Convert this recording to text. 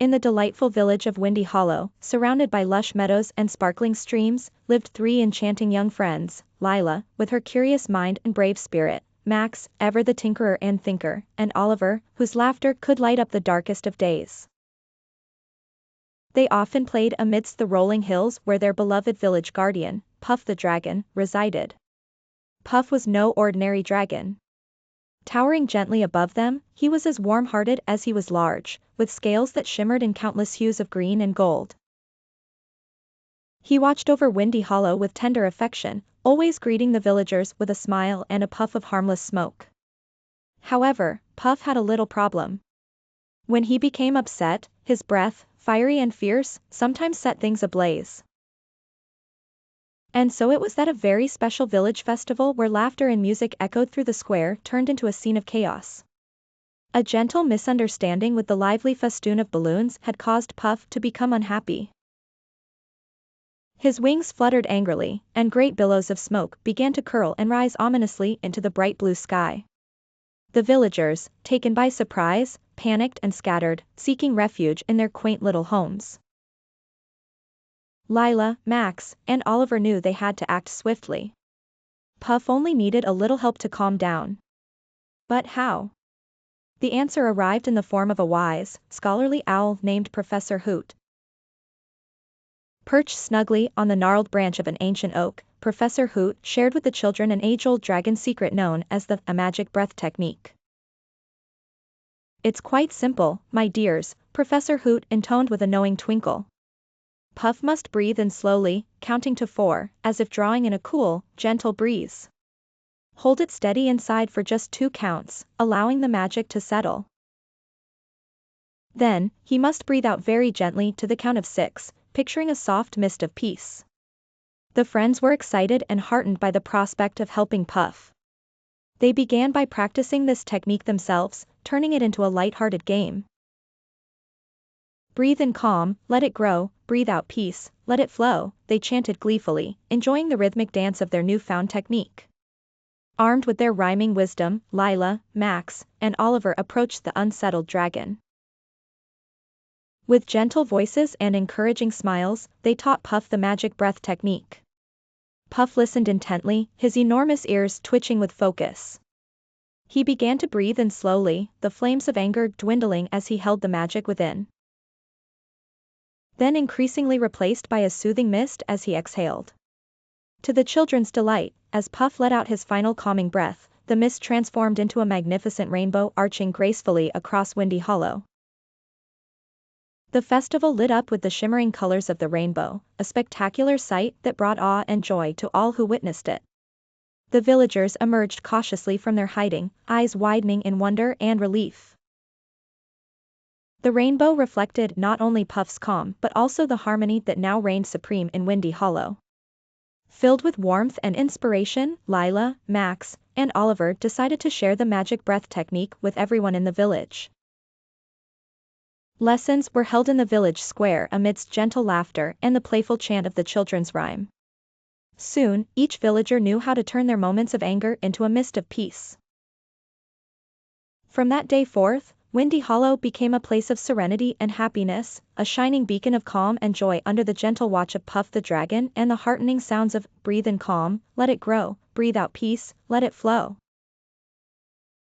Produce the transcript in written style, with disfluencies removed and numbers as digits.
In the delightful village of Windy Hollow, surrounded by lush meadows and sparkling streams, lived 3 enchanting young friends, Lila, with her curious mind and brave spirit, Max, ever the tinkerer and thinker, and Oliver, whose laughter could light up the darkest of days. They often played amidst the rolling hills where their beloved village guardian, Puff the dragon, resided. Puff was no ordinary dragon. Towering gently above them, he was as warm-hearted as he was large, with scales that shimmered in countless hues of green and gold. He watched over Windy Hollow with tender affection, always greeting the villagers with a smile and a puff of harmless smoke. However, Puff had a little problem. When he became upset, his breath, fiery and fierce, sometimes set things ablaze. And so it was that a very special village festival where laughter and music echoed through the square turned into a scene of chaos. A gentle misunderstanding with the lively festoon of balloons had caused Puff to become unhappy. His wings fluttered angrily, and great billows of smoke began to curl and rise ominously into the bright blue sky. The villagers, taken by surprise, panicked and scattered, seeking refuge in their quaint little homes. Lila, Max, and Oliver knew they had to act swiftly. Puff only needed a little help to calm down. But how? The answer arrived in the form of a wise, scholarly owl named Professor Hoot. Perched snugly on the gnarled branch of an ancient oak, Professor Hoot shared with the children an age-old dragon secret known as the magic breath technique. It's quite simple, my dears, Professor Hoot intoned with a knowing twinkle. Puff must breathe in slowly, counting to 4, as if drawing in a cool, gentle breeze. Hold it steady inside for just 2 counts, allowing the magic to settle. Then, he must breathe out very gently to the count of 6, picturing a soft mist of peace. The friends were excited and heartened by the prospect of helping Puff. They began by practicing this technique themselves, turning it into a light-hearted game. Breathe in calm, let it grow, breathe out peace, let it flow, they chanted gleefully, enjoying the rhythmic dance of their newfound technique. Armed with their rhyming wisdom, Lila, Max, and Oliver approached the unsettled dragon. With gentle voices and encouraging smiles, they taught Puff the magic breath technique. Puff listened intently, his enormous ears twitching with focus. He began to breathe in slowly, the flames of anger dwindling as he held the magic within. Then increasingly replaced by a soothing mist as he exhaled. To the children's delight, as Puff let out his final calming breath, the mist transformed into a magnificent rainbow arching gracefully across Windy Hollow. The festival lit up with the shimmering colors of the rainbow, a spectacular sight that brought awe and joy to all who witnessed it. The villagers emerged cautiously from their hiding, eyes widening in wonder and relief. The rainbow reflected not only Puff's calm but also the harmony that now reigned supreme in Windy Hollow. Filled with warmth and inspiration, Lila, Max, and Oliver decided to share the magic breath technique with everyone in the village. Lessons were held in the village square amidst gentle laughter and the playful chant of the children's rhyme. Soon, each villager knew how to turn their moments of anger into a mist of peace. From that day forth, Windy Hollow became a place of serenity and happiness, a shining beacon of calm and joy under the gentle watch of Puff the dragon and the heartening sounds of breathe in calm, let it grow, breathe out peace, let it flow.